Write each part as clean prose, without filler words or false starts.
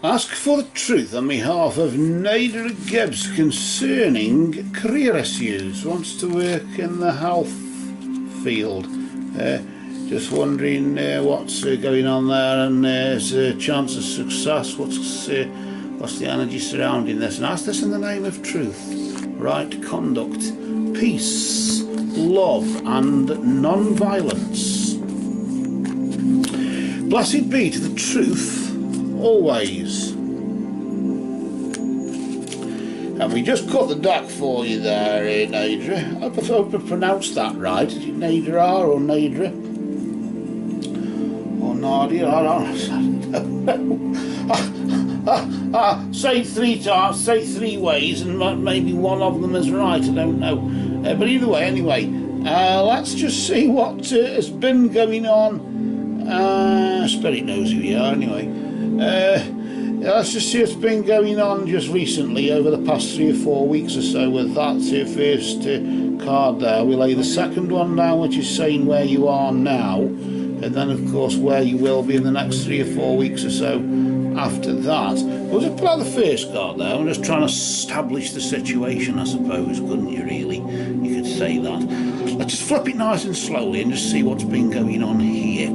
Ask for the truth on behalf of Nadirah Gibbs concerning career issues. Wants to work in the health field. Just wondering what's going on there, and is there a chance of success? What's the energy surrounding this? And ask this in the name of truth, right conduct, peace, love, and non-violence. Blessed be to the truth always. And we just cut the deck for you there, Nadirah. I hope I pronounced that right. Is it Nadirah or Nadirah? Or Nadia? I don't know. Say three times, say three ways, and maybe one of them is right. I don't know. But either way, anyway, let's just see what has been going on. Spirit knows who you are, anyway. Let's just see what's been going on just recently over the past 3 or 4 weeks or so with that first card there. We lay the second one down, which is saying where you are now, and then of course where you will be in the next 3 or 4 weeks or so after that. We'll just put out the first card there. I'm just trying to establish the situation, I suppose, couldn't you really? You could say that. Let's just flip it nice and slowly and just see what's been going on here.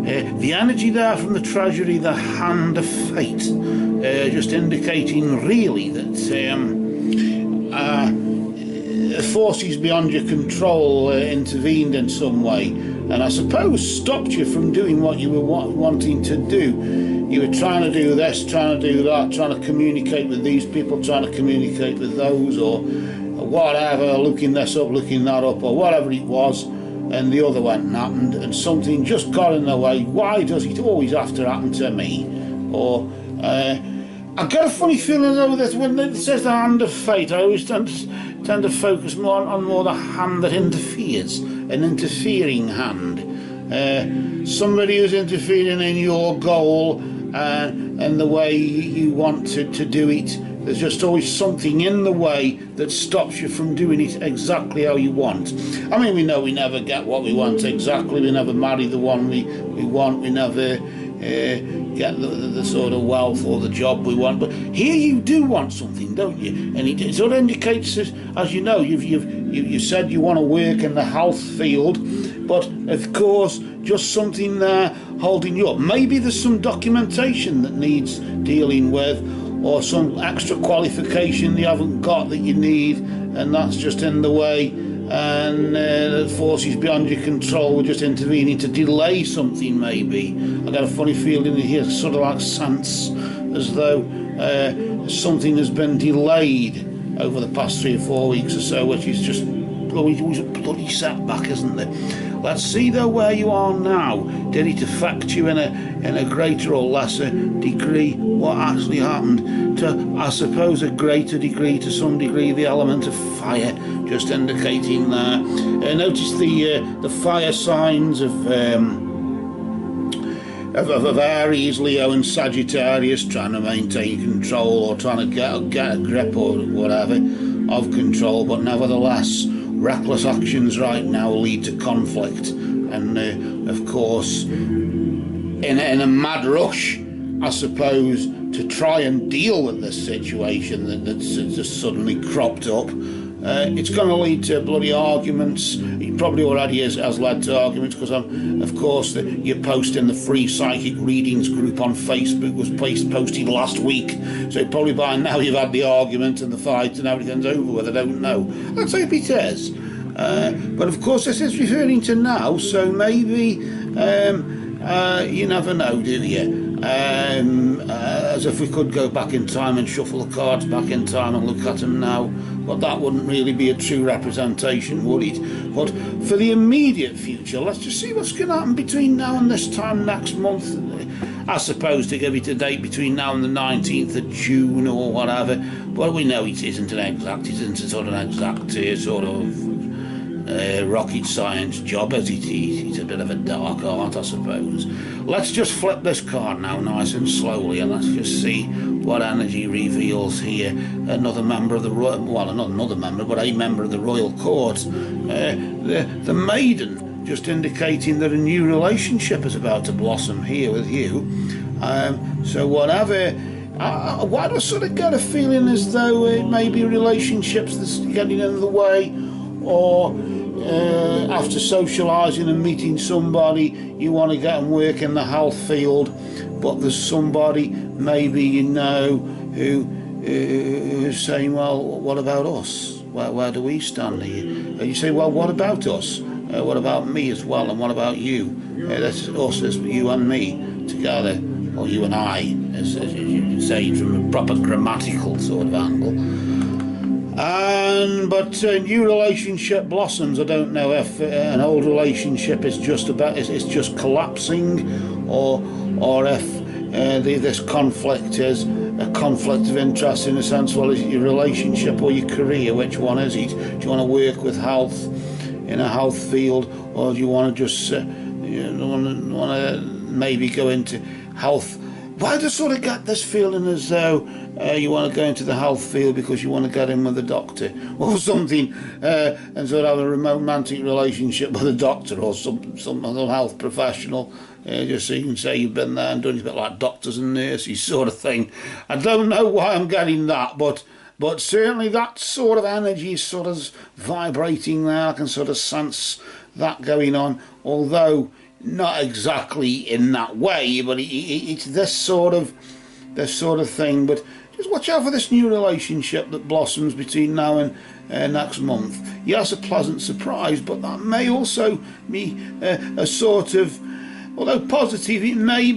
The energy there from the Treasury, the Hand of Fate, just indicating really that forces beyond your control intervened in some way, and I suppose stopped you from doing what you were wanting to do. You were trying to do this, trying to do that, trying to communicate with these people, trying to communicate with those, or whatever, looking this up, looking that up, or whatever it was. And the other went and happened, and something just got in the way. Why does it always have to happen to me? Or I get a funny feeling though that when it says the Hand of Fate, I always tend to focus more on the hand that interferes, an interfering hand. Somebody who's interfering in your goal and the way you want to do it. There's just always something in the way that stops you from doing it exactly how you want. I mean, we know we never get what we want exactly. We never marry the one we want. We never get the sort of wealth or the job we want. But here you do want something, don't you? And it sort of indicates, as you know, you said you want to work in the health field, but of course, just something there holding you up. Maybe there's some documentation that needs dealing with, or some extra qualification you haven't got that you need, and that's just in the way, and the forces beyond your control were just intervening to delay something. Maybe I got a funny feeling here, sort of like sense as though something has been delayed over the past 3 or 4 weeks or so, which is just always a bloody setback, isn't there? Let's see though where you are now. Did it affect you in a greater or lesser degree? What actually happened? To, I suppose, a greater degree, to some degree, the element of fire, just indicating there. Notice the fire signs of Aries, Leo and Sagittarius, trying to maintain control or trying to get a grip or whatever of control, but nevertheless reckless actions right now lead to conflict, and of course in a mad rush, I suppose, to try and deal with this situation that's just suddenly cropped up. It's going to lead to bloody arguments. It probably already has led to arguments, because of course your post in the free psychic readings group on Facebook was posted last week, so probably by now you've had the argument and the fight and everything's over with. I don't know. Let's hope it is. But of course this is referring to now, so maybe you never know, do you? As if we could go back in time and shuffle the cards back in time and look at them now, but that wouldn't really be a true representation, would it? But for the immediate future, let's just see what's going to happen between now and this time next month. I suppose to give it a date between now and the 19th of June or whatever, but we know it isn't an exact, it isn't a sort of an exact sort of rocket science job, as it is. It's a bit of a dark art, I suppose. Let's just flip this card now nice and slowly, and let's just see what energy reveals here. Another member of the royal, well, not another member, but a member of the royal court. The maiden, just indicating that a new relationship is about to blossom here with you. So whatever why do I sort of get a feeling as though it may be relationships that's getting in the way, or after socialising and meeting somebody, you want to get and work in the health field, but there's somebody maybe you know who's saying, well, what about us? Where do we stand here? And you say, well, what about us? What about me as well? And what about you? That's us, as you and me together, or you and I, as you say, from a proper grammatical sort of angle. But new relationship blossoms. I don't know if an old relationship is just just collapsing, or if this conflict is a conflict of interest, in a sense. Well, is it your relationship or your career? Which one is it? Do you want to work with health in a health field, or do you want to just want to maybe go into health? Why do I sort of get this feeling as though you want to go into the health field because you want to get in with a doctor or something, and sort of have a romantic relationship with a doctor or some other health professional, just so you can say you've been there and done it, a bit like doctors and nurses sort of thing. I don't know why I'm getting that, but certainly that sort of energy is sort of vibrating there. I can sort of sense that going on, although not exactly in that way, but it's this sort of thing. But just watch out for this new relationship that blossoms between now and next month. Yes, a pleasant surprise, but that may also be a sort of, although positive, it may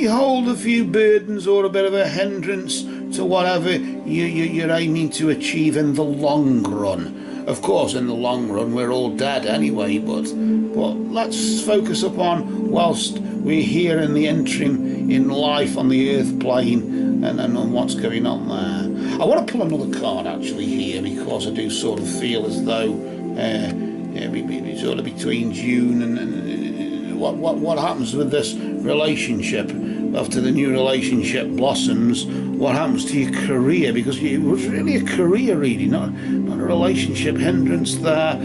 hold a few burdens or a bit of a hindrance to whatever you're aiming to achieve in the long run. Of course, in the long run, we're all dead anyway, but let's focus upon whilst we're here in the interim in life on the earth plane, and on what's going on there. I want to pull another card actually here, because I do sort of feel as though sort of between June and what happens with this relationship after the new relationship blossoms. What happens to your career? Because it was really a career reading, not a relationship hindrance there.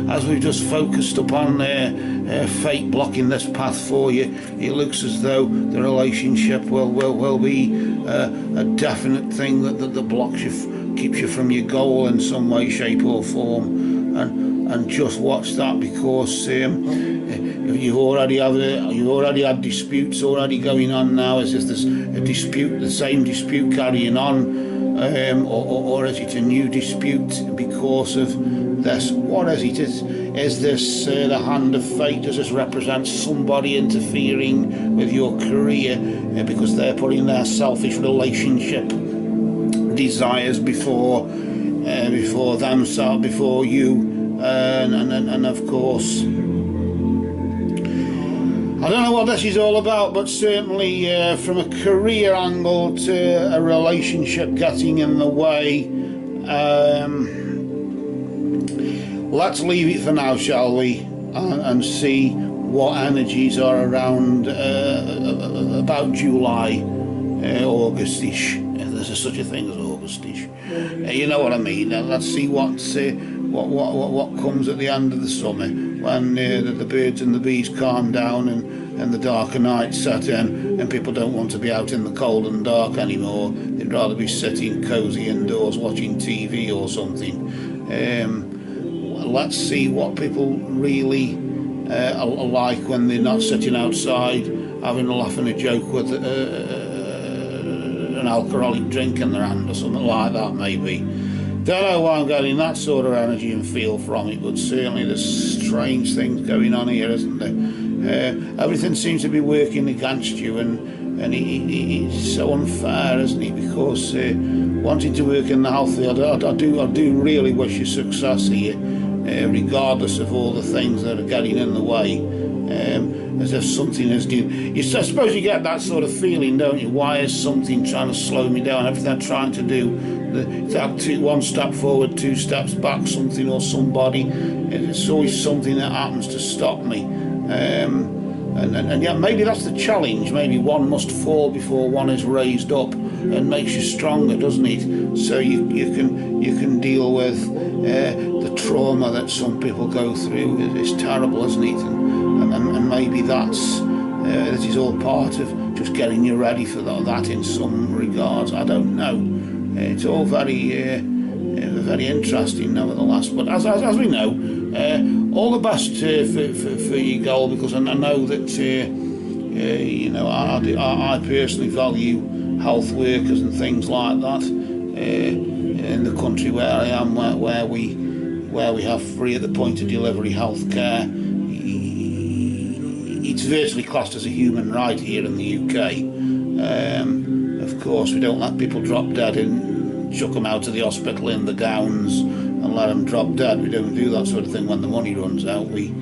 As we've just focused upon fate blocking this path for you, it looks as though the relationship will be a definite thing that blocks you, keeps you from your goal in some way, shape or form. And just watch that, because you've already had disputes already going on now. Is this a dispute, the same dispute carrying on, or is it a new dispute because of this? What is it? Is this the hand of fate? Does this represent somebody interfering with your career because they're putting their selfish relationship desires before themselves, before you? And of course, I don't know what this is all about, but certainly from a career angle to a relationship getting in the way, let's leave it for now, shall we, and see what energies are around about July, Augustish, if there's such a thing as Augustish. You know what I mean. Let's see what comes at the end of the summer, when the birds and the bees calm down and the darker nights set in, and people don't want to be out in the cold and dark anymore. They'd rather be sitting cosy indoors watching TV or something. Let's see what people really are like when they're not sitting outside having a laugh and a joke with an alcoholic drink in their hand or something like that, maybe. Don't know why I'm getting that sort of energy and feel from it, but certainly there's strange things going on here, isn't there? Everything seems to be working against you, and it's so unfair, isn't it? Because wanting to work in the health field, I do really wish you success here, regardless of all the things that are getting in the way. As if something is doing. I suppose you get that sort of feeling, don't you? Why is something trying to slow me down? Everything I'm trying to do, one step forward, two steps back, something or somebody. It's always something that happens to stop me. And yet maybe that's the challenge. Maybe one must fall before one is raised up, and makes you stronger, doesn't it? So you can deal with the trauma that some people go through. It's terrible, isn't it? And maybe that's this is all part of just getting you ready for that in some regards. I don't know. It's all very interesting nevertheless. But as we know, all the best for your goal, because I know that you know, I personally value health workers and things like that in the country where I am, where we have free at the point of delivery health care. It's virtually classed as a human right here in the UK. Of course, we don't let people drop dead and chuck them out of the hospital in the gowns and let them drop dead. We don't do that sort of thing when the money runs out. We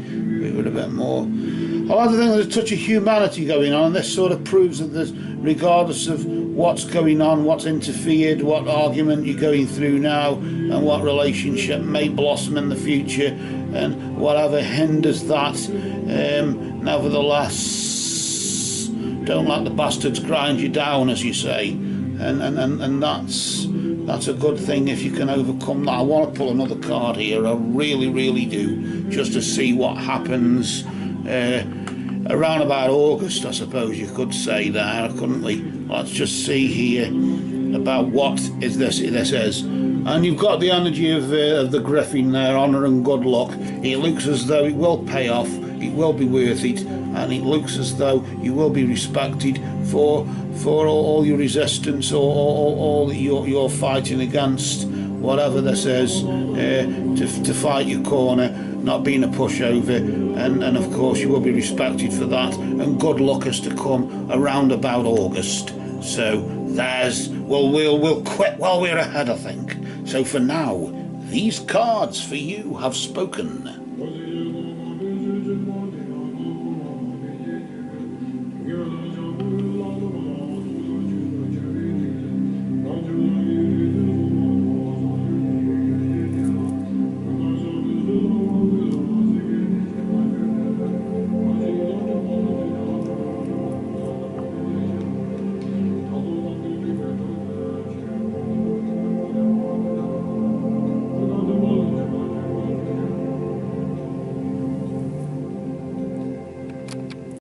would a bit more. I like to think there's a touch of humanity going on, and this sort of proves that there's, regardless of what's going on, what's interfered, what argument you're going through now, and what relationship may blossom in the future, and whatever hinders that, nevertheless, don't let the bastards grind you down, as you say, and that's a good thing if you can overcome that. I want to pull another card here, I really do, just to see what happens around about August, I suppose you could say there, couldn't we? Let's just see here about what is this is. And you've got the energy of the Griffin there, honour and good luck. It looks as though it will pay off, it will be worth it, and it looks as though you will be respected for all your resistance, or all that you're fighting against, whatever this is, to fight your corner, not being a pushover, and of course you will be respected for that, and good luck is to come around about August. So we'll quit while we're ahead, I think. So for now, these cards for you have spoken.